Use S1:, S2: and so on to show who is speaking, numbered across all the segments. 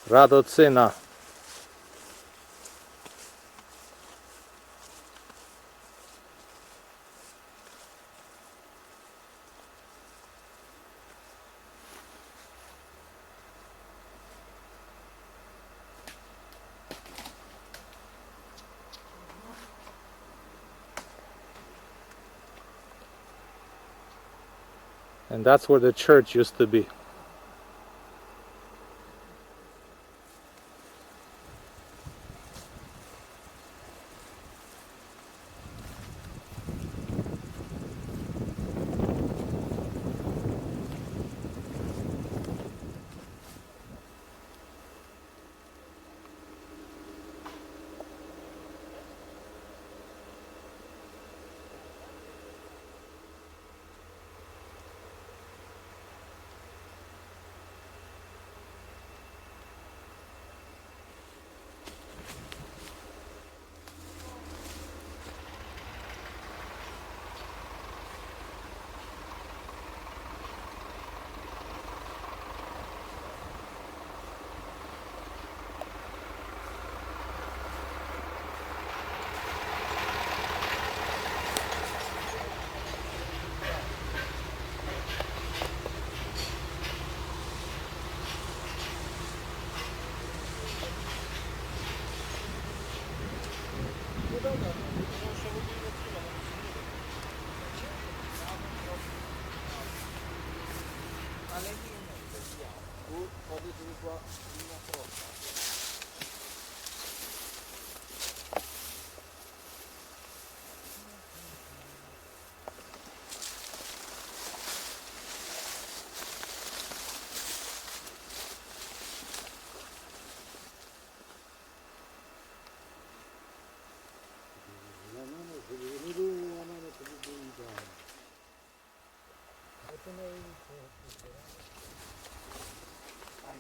S1: Radocyna. And that's where the church used to be.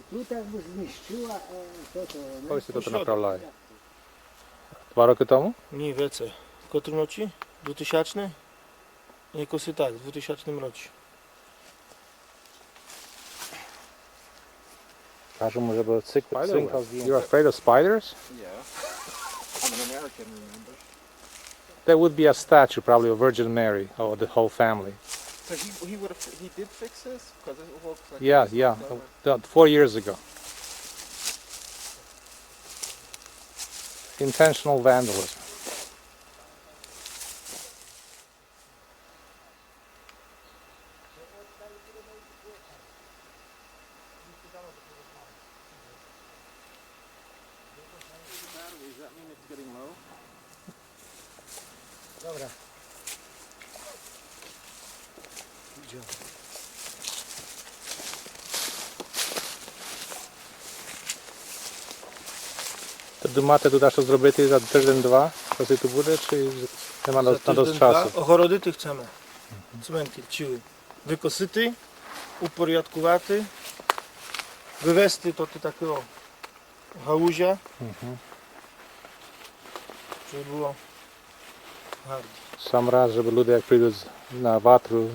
S2: Тут якби знищила
S1: Ось тут направляє. 2 роки тому?
S3: Ні, веце. Котру ночі? 2000? Якось і так, в 2000 році.
S1: Кажемо, може було цинка. You're afraid of spiders?
S4: Yeah. I'm an American, remember?
S1: There would be a statue probably of Virgin Mary or the whole family.
S4: So he did fix this? Because it looks like
S1: Yeah. 4 years ago. Intentional vandalism.
S4: Does that mean it's getting low?
S2: Dobra.
S1: То думаєте, туди що зробити за тиждень-два? Коли тут буде, чи нема на досить часу?
S3: Огородити chcemy. Цвинтар, чили. Викосити, упорядкувати, вивести тут такого галузя, щоб було гарно.
S1: Сам раз, щоб люди як прийдуть на ватру,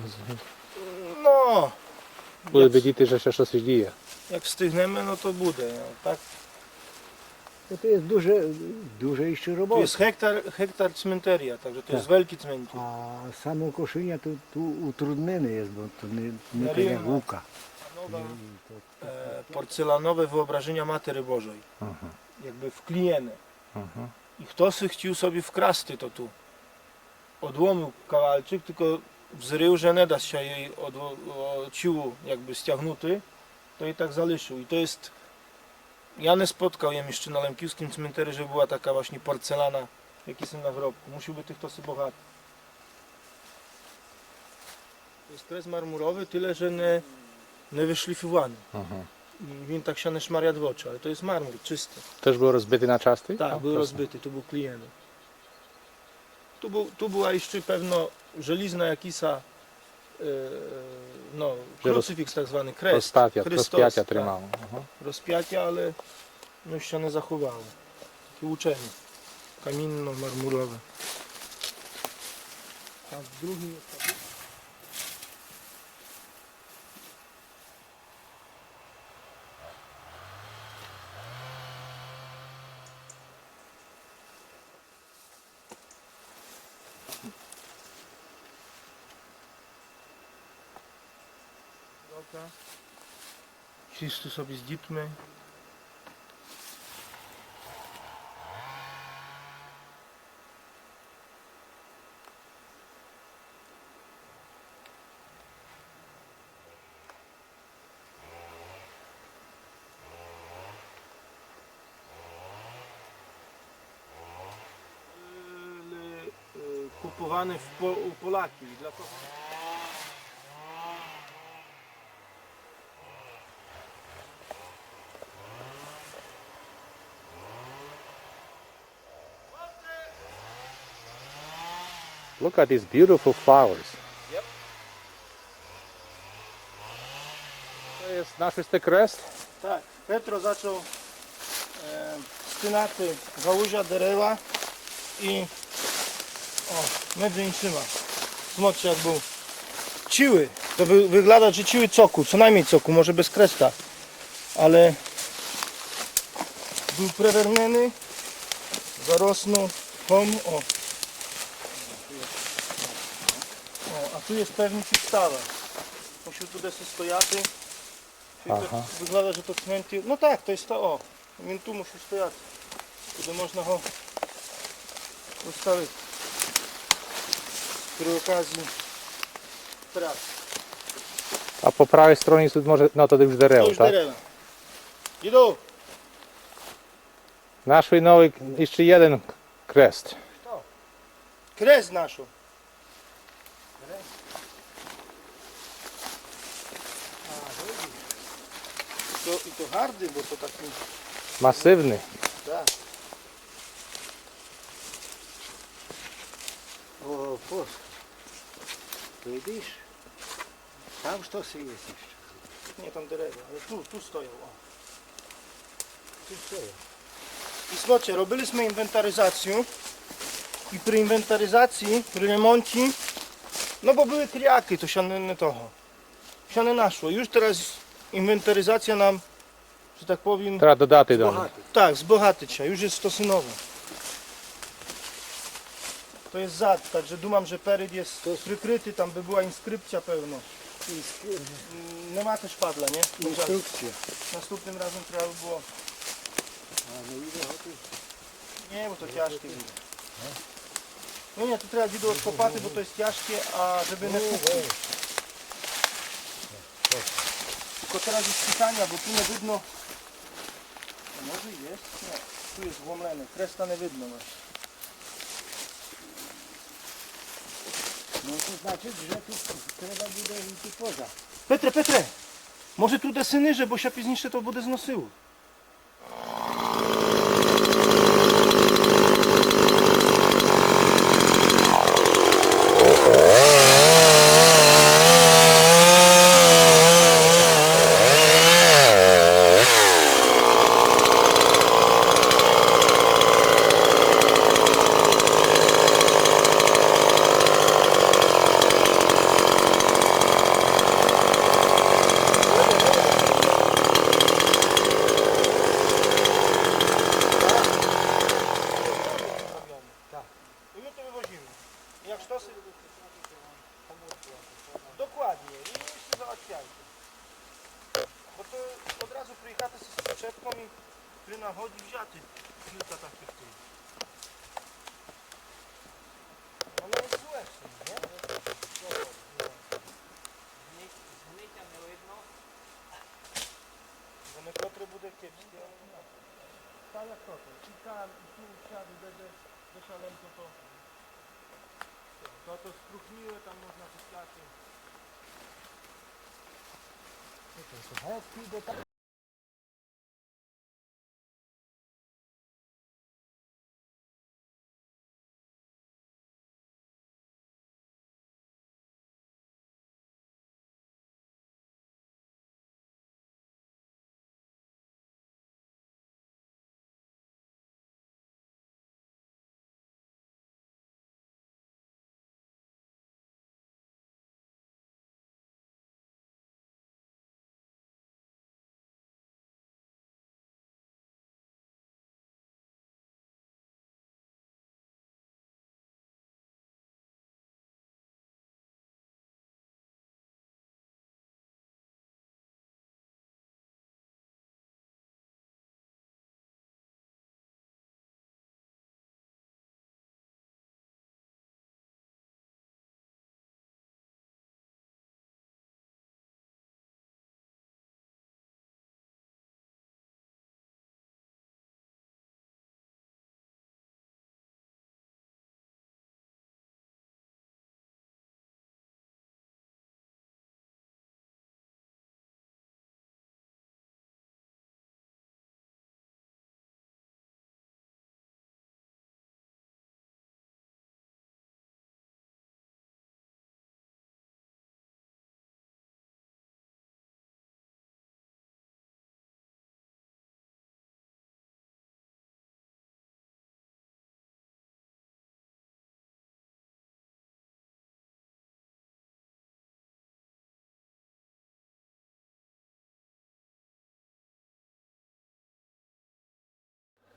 S3: Ну,
S1: будуть видіти, що ще щось діє.
S3: як встигнемо, ну то буде. Так,
S2: To jest duże jeszcze
S3: to
S2: roboty.
S3: jest hektar cmenteria, także to jest wielki cmentarz.
S2: A samo koszenie tu utrudnione jest, bo to nie tak
S3: Marina.
S2: jak łuka.
S3: Porcelanowe wyobrażenia Matery Bożej. Jakby wklejone. I ktoś chciał sobie wkrasty to tu. Odłomił kawalczyk, tylko wzrył, że nie da się jej od ciłu jakby ściągnuty, to i tak zaliszył. I to jest... Ja nie spotkał ją jeszcze na Lękiwskim cmentarzu, że była taka właśnie porcelana, jaki są na wrobku. Musi być tych tosy bogaty. To jest kres marmurowy, tyle że nie wyszlifowany. I він tak się nie szmaria w oczy, ale to jest marmur czysty.
S1: Też był rozbity na czasty?
S3: Tak, był rozbity, tu był klejony. Tu była jeszcze pewno żelizna jakisa, no, krucyfiks tak zwany, kres.
S1: Rozpiacia trzymało.
S3: Rozpiacia, ale no już się nie zachowało. Takie uczenie, kamienno-marmurowe. A w drugim jest taki... Książka. Wszyscy sobie z dzitmy. Kupowany u Polaki. Dla kogo?
S1: Look at these beautiful flowers.
S3: Yep.
S1: To jest naszysty kres.
S3: Tak, Petro zaczął stynaty gałuzia derewa i między innymi zobaczcie jak był ciły, to wygląda, że ciły coku, co najmniej coku, może bez kresta, ale był prewerniony, zarosnął hom, a tu jest pewnie podstawa, musiał tu desy stojaty, czyli to wygląda, że to cmenty, no tak, to jest to, він tu musi стояти, туди можна його поставити при окazji pracy.
S1: A po prawej stronie tu może, no to już
S3: To
S1: derewo,
S3: już
S1: tak?
S3: derewa. Idą!
S1: Naszły nowy, jeszcze jeden kres.
S3: Kres naszą. I to hardy, bo to taki...
S1: Masywny.
S3: Tak.
S2: O, post. Widzisz? Tam sztosy jest jeszcze.
S3: Nie tam derewa, ale tu stoją.
S2: Tu stoją.
S3: I słuchajcie, robiliśmy inwentaryzację i przy inwentaryzacji, przy remoncie, no bo były triaki, to się nie toho. Się nie naszło. Już teraz inwentaryzacja nam, że tak powiem,
S1: Teraz dodati do mnie.
S2: Bohaty.
S3: tak, zbohatycia, już jest stosynowa. To jest zad, także dumam, że peryd jest przykryty, tam by była inskrypcja pełna. Nie ma też padla, nie?
S2: Instrukcja.
S3: Następnym razem trzeba by było.
S2: A no ile hoty?
S3: Nie, bo to ciężkie będzie. No nie, tu trzeba widło odkopati, bo to jest ciężkie, a żeby nie pukło. Tylko teraz jest pytania, bo tu nie widno. A może jest? Nie, tu jest włamlene, kresta nie widno.
S2: No to znaczy, że tu trzeba bude iść poza.
S3: Petre! Może tu desyny, że bo się później to буде znosiło. I my to wywozimy. Jak sztosy... Dokładnie. I się załatwiajcie. Bo to od razu przyjechać z przyczepką i przy nachodzi wzięty kilka takich tych. No nie jest złe w sumie, nie? Bo my kotry bude kiepskie. Tak jak to. I tam, i tu wsiadł, będę szaleńko to spróchniły, tam można wyślaty.
S2: Słuchaj,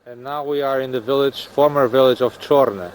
S1: And now we are in the village, former village of Chorne.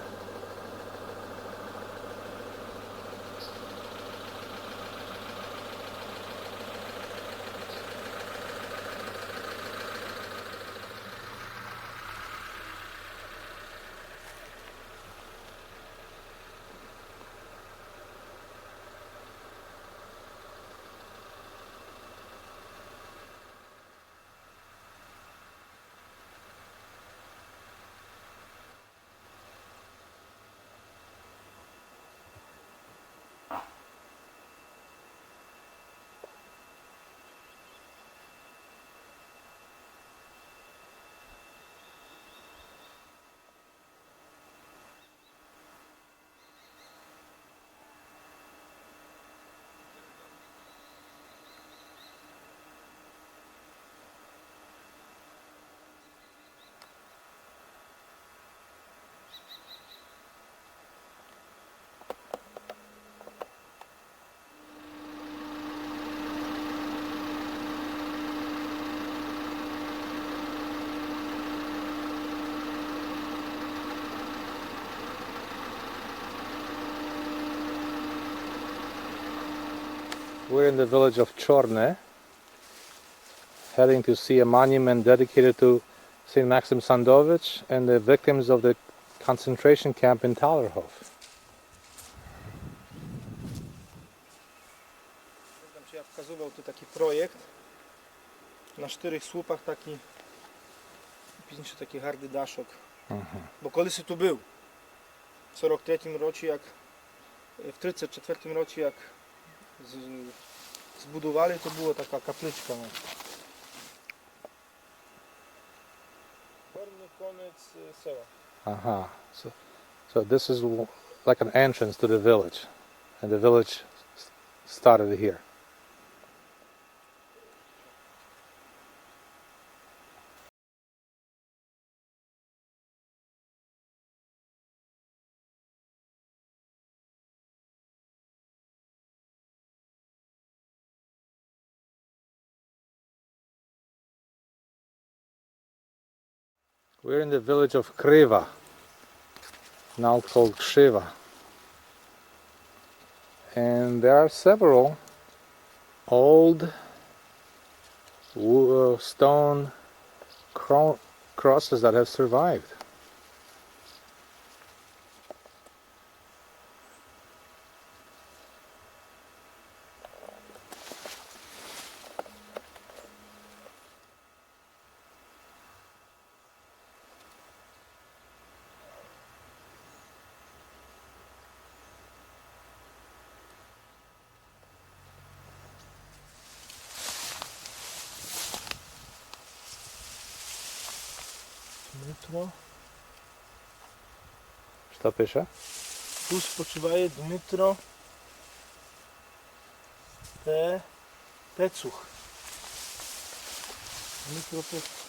S1: We're in the village of Chorne, heading to see a monument dedicated to St. Maxim Sandowicz and the victims of the concentration camp in Tallerhof.
S3: Pamiętam, ja wskazywał tu taki projekt na 4 słupach, taki pізніше taki hardy daszok. Bo колись tu był. W 43 році, jak w 34 році, jak zbudowali, to była taka kapliczka. Horny koniec sela.
S1: Aha. So this is like an entrance to the village, and the village started here. We're in the village of Krywa, now called Krzywa. And there are several old stone crosses that have survived.
S3: Dmytro.
S1: Що пише?
S3: Tu spoczywaje Dmytro Pecuch. Dmytro Pecuch.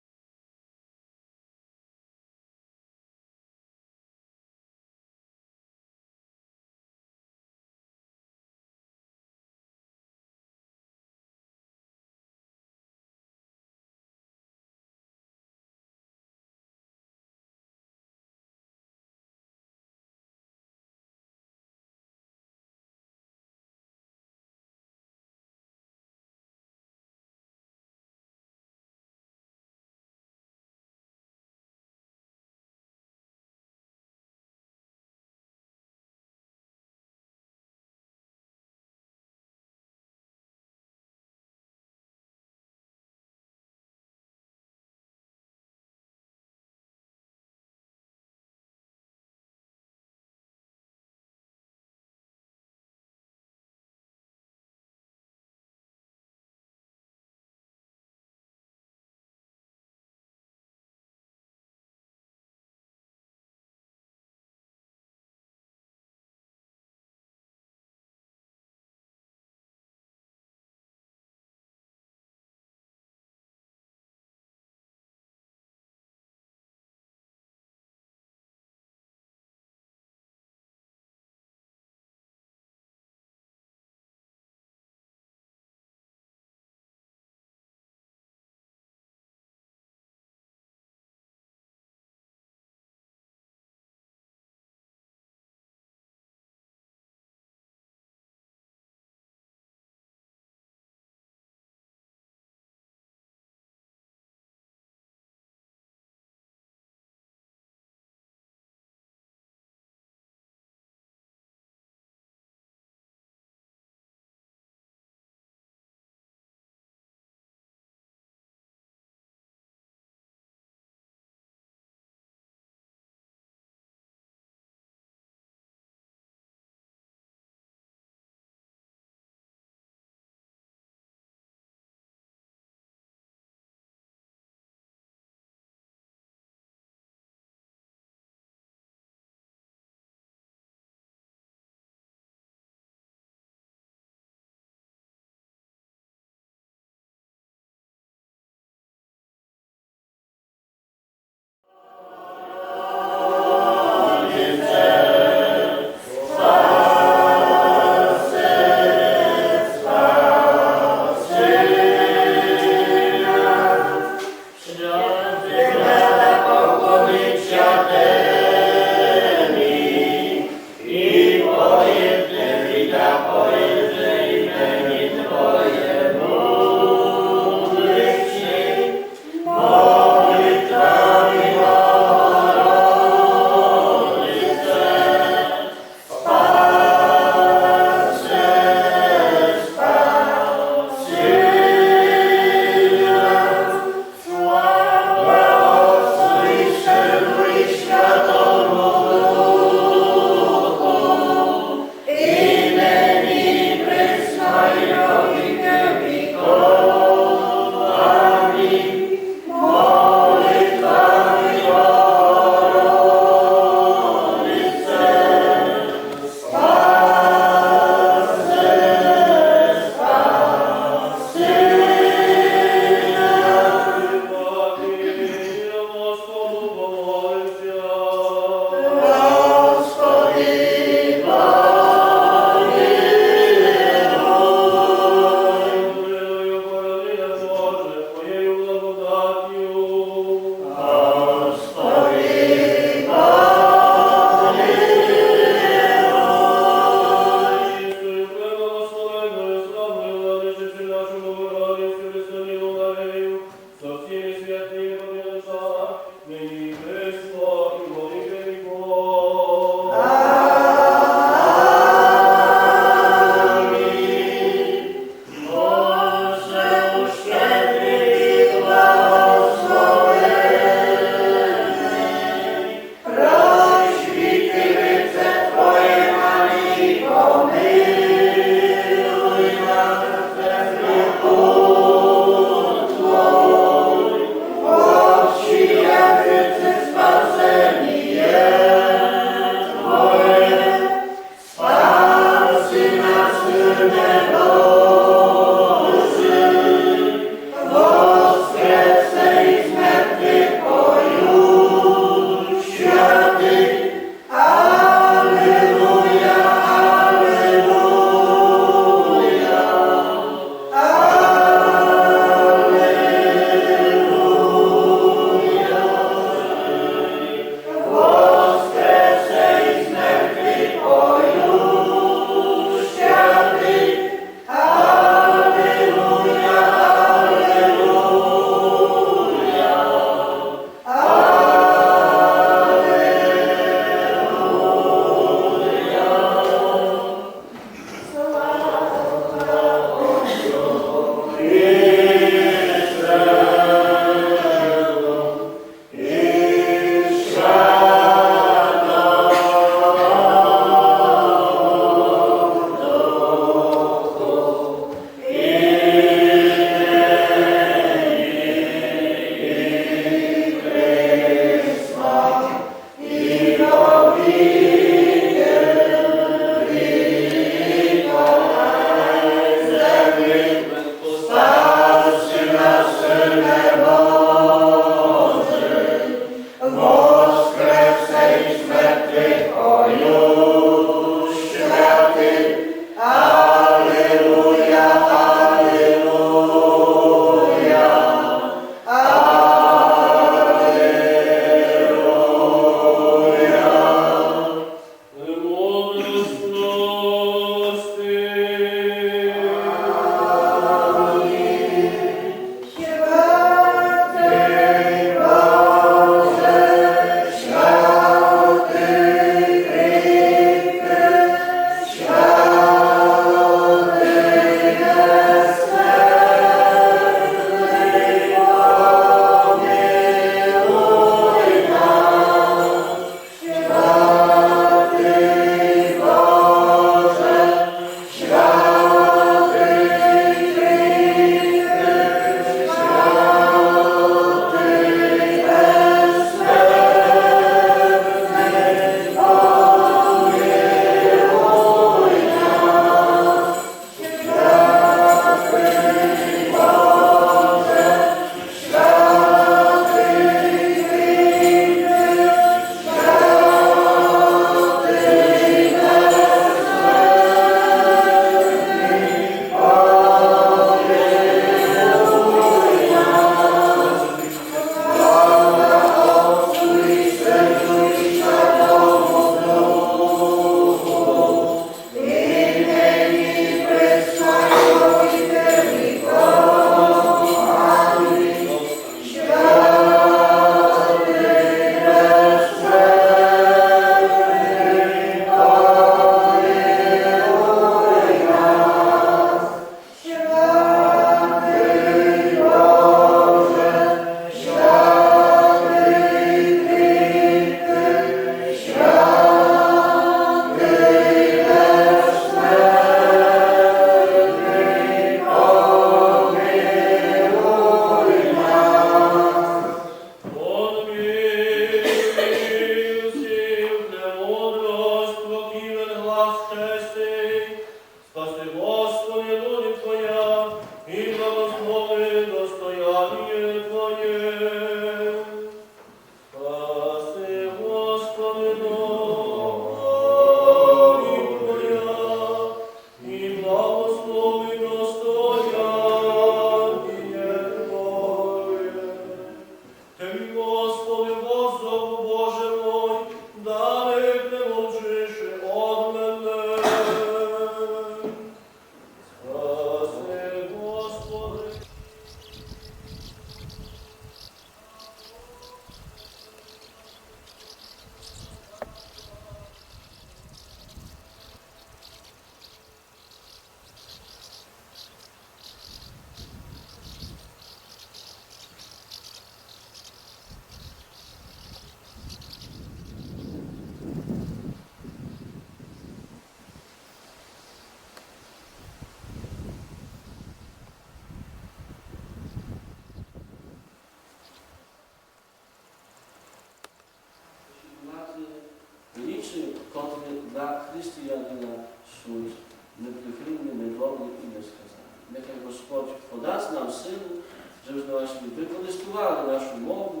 S5: Твоєму Сину, żeby właśnie wykorzystywali naszą mowę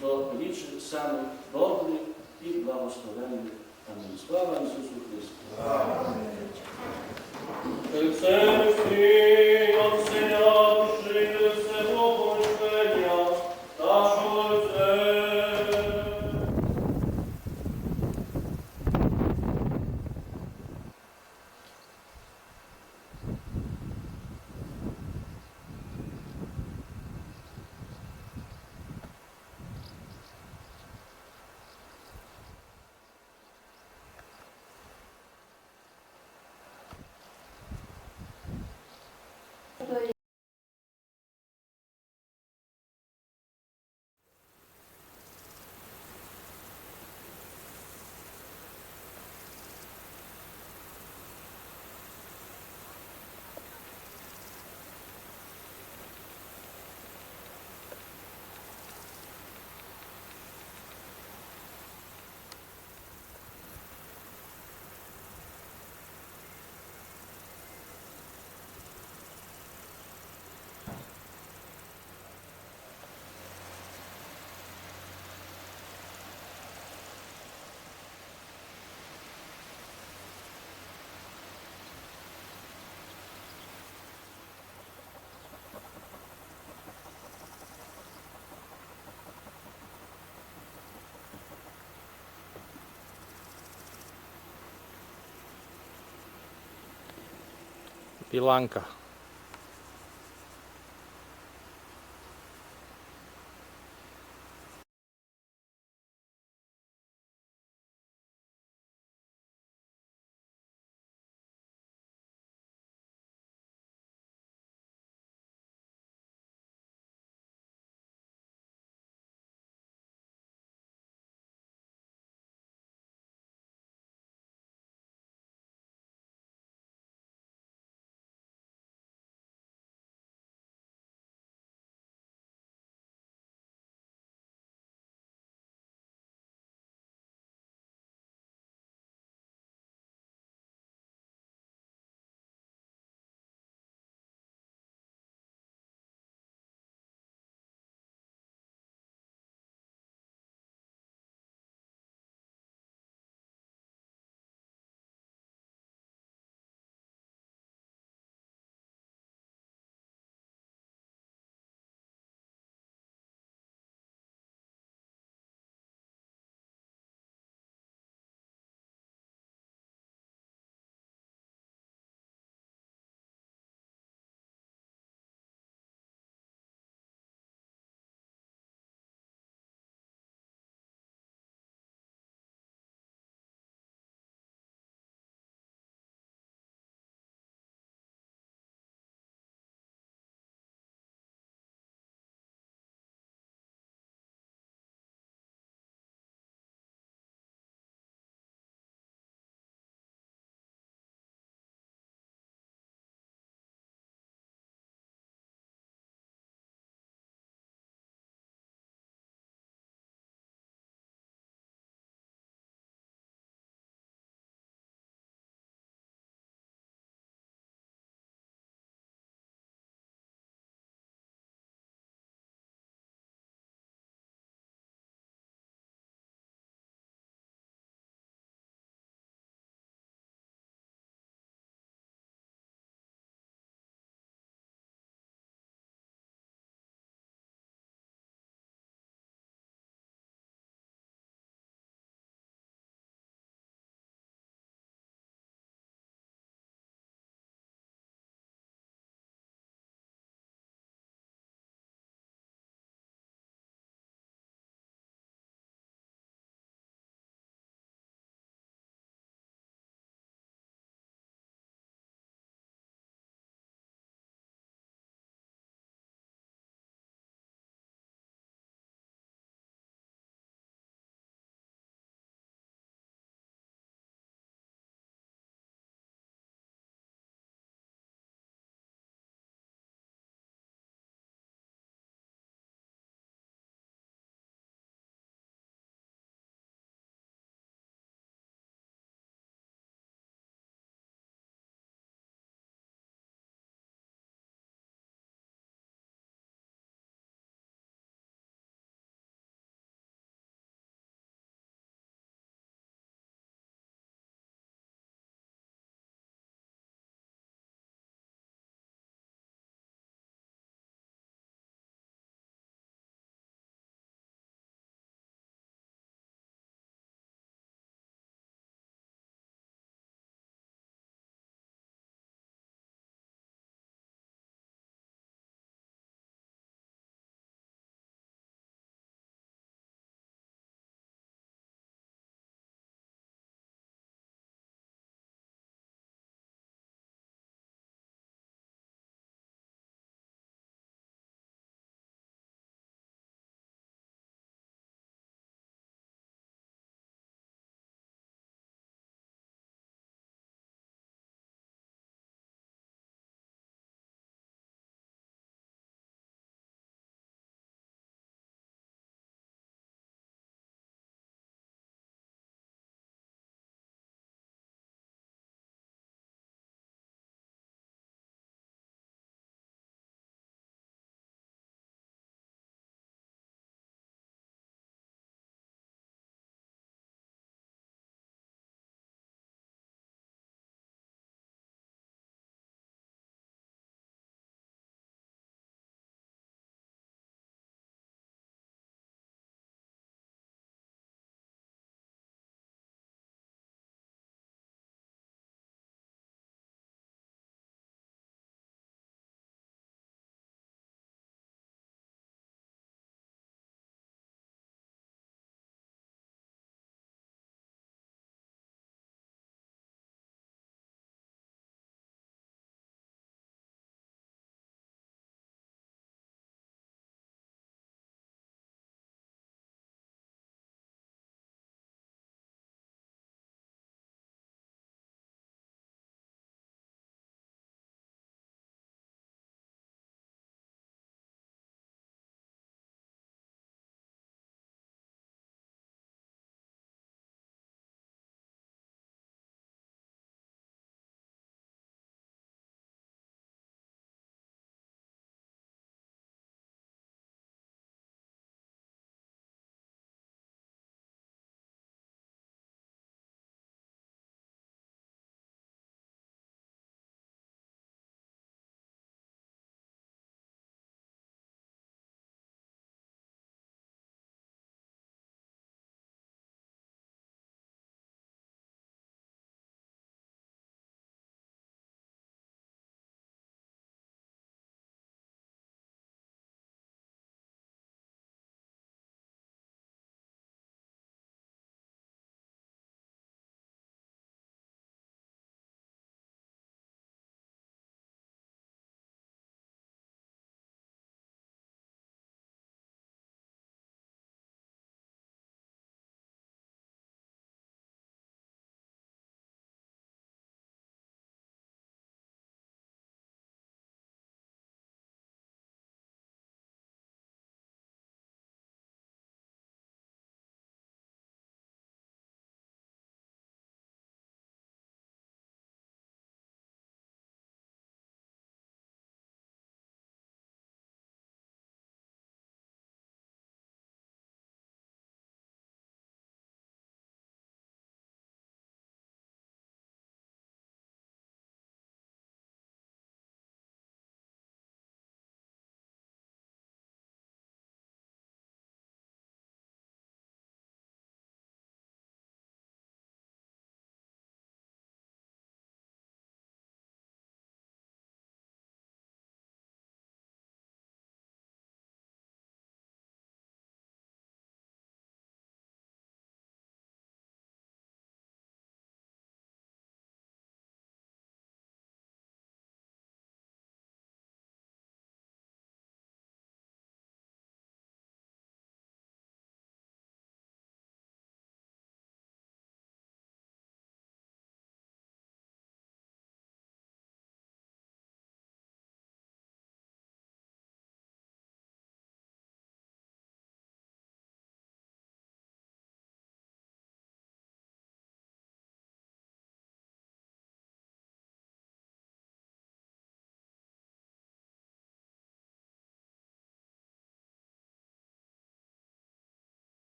S5: do liczy samych dobrych i błogosławionych. Amen. Sława Jezusu Chrystusowi. Amen. Od Syna przyjdzie błogosławienia naszego Ojca.
S1: Bilanka.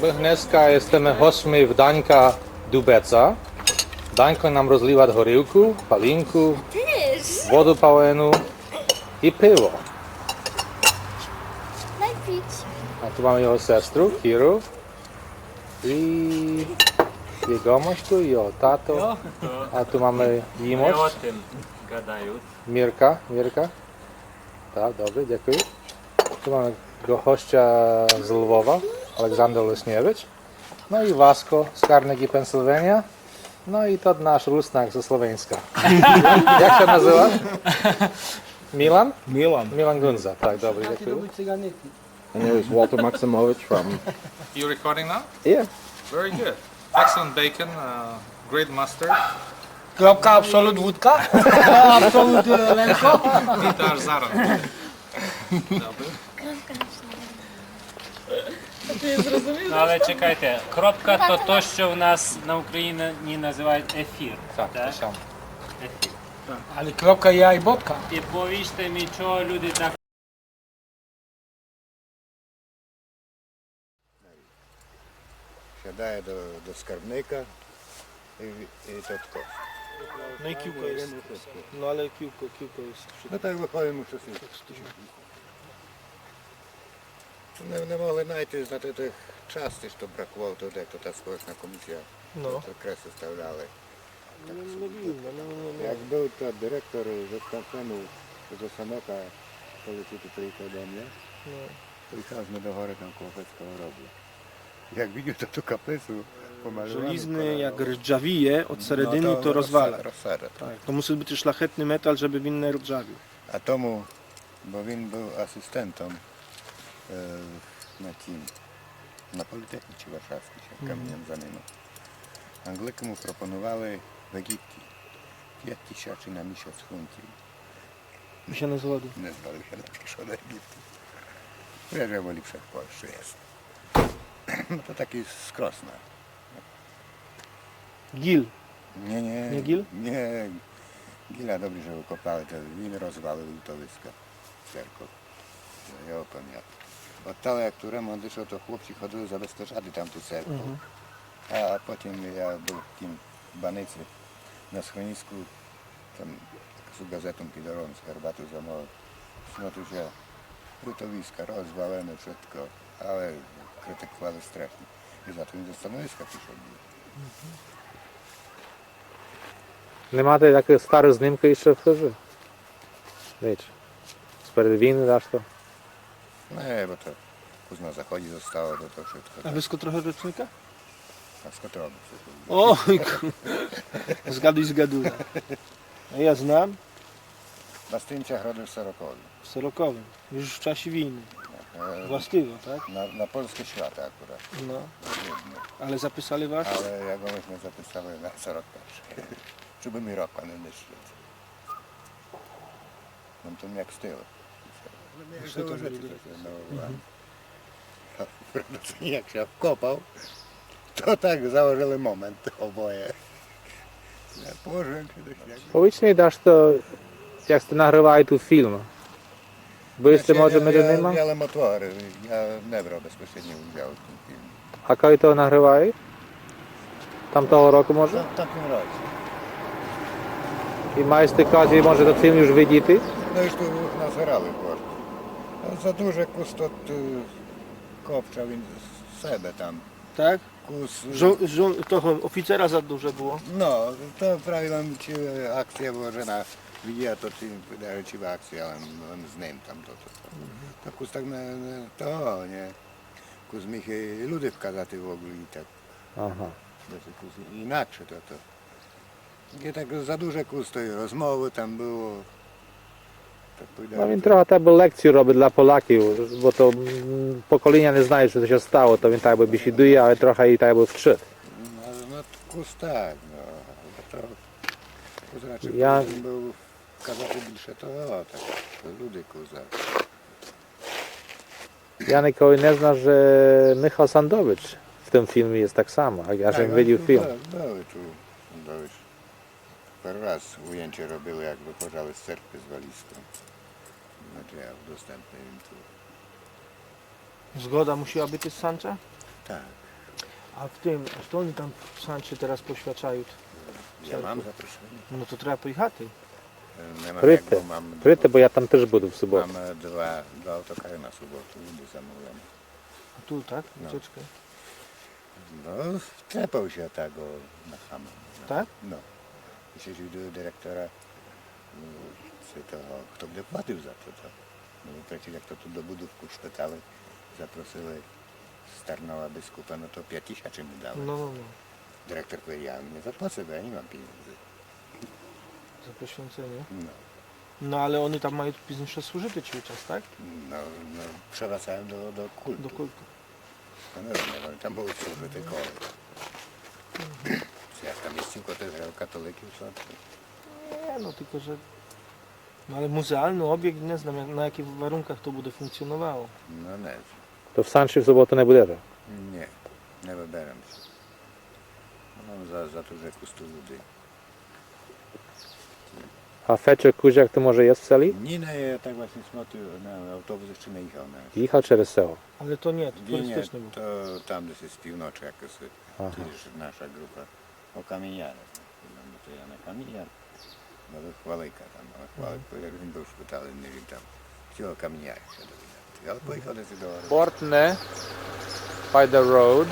S1: My dneska jesteśmy hostmi w Dańka Dubeca. Dańko nam rozliwa горілку, palinku, wodę pałenu i piwo.
S6: Daj pić.
S1: A tu mamy jego sestrę, Kiru. I jegomość tu, i o tato. A tu mamy
S7: Nie
S1: Jimość,
S7: o tym gadają.
S1: Mirka. Tak, dobry, dziękuję. Tu mamy gościa z Lwowa, Aleksander Lesniewicz. No i Wasko z Carnegie, Pennsylvania. No i to nasz Rusnak ze Słoweńska. Jak się nazywa? Milan? Milan Gunza, tak, dobry, dziękuję.
S4: My name is Walter Maximowicz from.
S1: You recording now?
S4: Yeah.
S1: Very good. Excellent bacon, great mustard.
S3: Kropka, absolut, wódka? Absolut, lenko?
S1: Gitar zaraz. Dobry.
S7: No ale czekajcie, kropka to що у нас на Україні називають ефір.
S1: Tak, to samo.
S7: Ефір.
S3: Ale kropka, ja i bobka.
S7: І повіжте мені, чого люди так
S2: Сідає до скарбника і татко.
S3: No i kiłko jest. No ale kiłko jest.
S2: Ну так виходимо, що не могли знайти знати тих частин, що бракувало туди, то та сполучна комісія
S3: No.
S2: то креси вставляли.
S3: No.
S2: Як був то директор Житканцену з Осанока, коли тут приїхав до мене, приїхав ми до гори там Колопецького роблу. Як бачив ту каплицю, pomalowany
S3: Żelizny jak rdzawije od seredyny to rozwala.
S2: Розсада.
S3: Tak, to musi być szlachetny metal, żeby він не rdzawił.
S2: А тому, бо він був асистентом на політехніці Варшавській, ще камінням за ними. Англики йому пропонували в Єгипті 5 тисяч на місяць фунтів.
S3: Mi się nazywa.
S2: Не знали, що таке, що до Єгипту. Я живу ліпше в Польщі, ясно. Ну, то так і скросно.
S3: Gil.
S2: Ні,
S3: Не гіл?
S2: Ні, гіля добре, що викопали, то він розвалив литовиська церкву. Я його пам'ятаю. От там, як ту ремонт йшов, то хлопці ходили забезпечати там ту церкву. А потім я був в тім баниці на Схвинську, там з газетом підором з Гарбату замовив. Смотрю, що литовиська розвалене все, але критикували страшно. І зато він до становиська пішов.
S1: Nie macie takie stare znimki jeszcze w chyrze? Wiecie, spred winy dasz to?
S2: Nie, bo to późno na zachodzie zostało, to wszystko.
S3: A wysko trochę rzecznika?
S2: A skąd robię?
S3: Oj, zgaduj. A ja znam
S2: Na zdjęciach robię w Sorokowie.
S3: w Sorokowym, już w czasie winy.
S2: E,
S3: Właściwo, tak?
S2: Na polskie światy akurat.
S3: No. Ale zapisali was?
S2: Ale ja go myśmy zapisali na Sorok też. Żeby mi rok pan nie świeci. Mam to jak styl. Jak się wkopał, to tak założyli moment oboje. Ja położyłem się do śniegu.
S1: Powiedz mi, dasz to, jak ste nagrywali tu film. Byliście może między innymi?
S2: Ja motory, ja nie brał bezpośrednio udziału w tym filmie.
S1: A kiedy to nagrywali? Tamtego roku może?
S2: W tamtym roku.
S1: I macie okazję, może to film już widzieli?
S2: No już tu nazbierali kort. Za duże kust od kopcza, więc sebe tam.
S3: Tak?
S2: Kus,
S3: Toho oficera za duże było.
S2: no, to prawie on ci akcja była, żena widziała to, czy wydaje ci akcję, ale on z nim tam to kus tak to, nie. Kus mi się ludy wkazati w ogóle i tak.
S1: Aha.
S2: Інакше то. І так за дуже кустої розмови там було. Так
S1: No
S2: powiedziałem,
S1: він trochę tak by lekcję robi dla Polaków, bo to pokolenia nie znają, co to się stało, to він tak by bisiduje, ale trochę i tak by wczyt.
S2: no kust tak, no. To znaczy,
S1: Ja-
S2: był kazати більше того, так, люди куза.
S1: Ja nikogo nie znam, że Michał Sandowicz w tym filmie jest tak samo, jak ja żebym widział film.
S2: Były tu, były. Parę raz ujęcie robili, jak wychodzili z cerkwi z walizką. Znaczy ja udostępnię im tu.
S3: Zgoda musiała być z Sancza?
S2: Tak.
S3: A w tym, a to oni tam w Sanczy teraz poświadczają?
S2: Ja mam zaproszenie.
S3: No to треба поїхати.
S2: Нема
S1: Прийти.
S2: як, бо мам,
S1: Прийти, бо я там теж буду в суботу.
S2: мам два автокари на суботу, люди замовлені.
S3: A tu, tak?
S2: No.
S3: Ucieczkę.
S2: No, trepał się tego na chama.
S3: Tak?
S2: No. I się do dyrektora, czy to, kto by płacił za to. No bo przecież jak to tu do budówku szpitały zaprosiły z Tarnowa biskupa, no to 5000 mu dały.
S3: No, no, no.
S2: Dyrektor powiedział, ja nie zapłacę, bo ja nie mam pieniędzy.
S3: Za poświęcenie.
S2: No,
S3: No ale oni tam mają pізніше служити cały czas, tak?
S2: no, no przewracałem do kultu.
S3: До культу.
S2: No nie wiem, oni tam były służyte koły. Czy jak tam jest tylko też katolików, to
S3: Nie, no tylko, że... No ale muzealny obiekt, nie znam na jakich warunkach to będzie funkcjonowało.
S2: no nie.
S1: То в Санші в суботу не будете?
S2: Nie, nie wyberem się. Mam za to, że kustu ludzi.
S1: А Фечер Кузяк to może jest w seli?
S2: Nie, no ja tak właśnie смотрю, na autobus jeszcze nie jechał.
S1: Їхав через село.
S3: Ale to nie, to
S2: Nie,
S3: turystyczny był.
S2: to tam gdzieś jest z północy jakoś,
S1: Aha.
S2: to jest nasza grupa o kamieniarach. No to ja na kamieniar, no do Chwalejka tam, a Chwalek, jak on był w szpitalu, nie wiem tam, chciał o kamieniarach się dowiedzieć. Ale pojechał do
S1: Portne by the road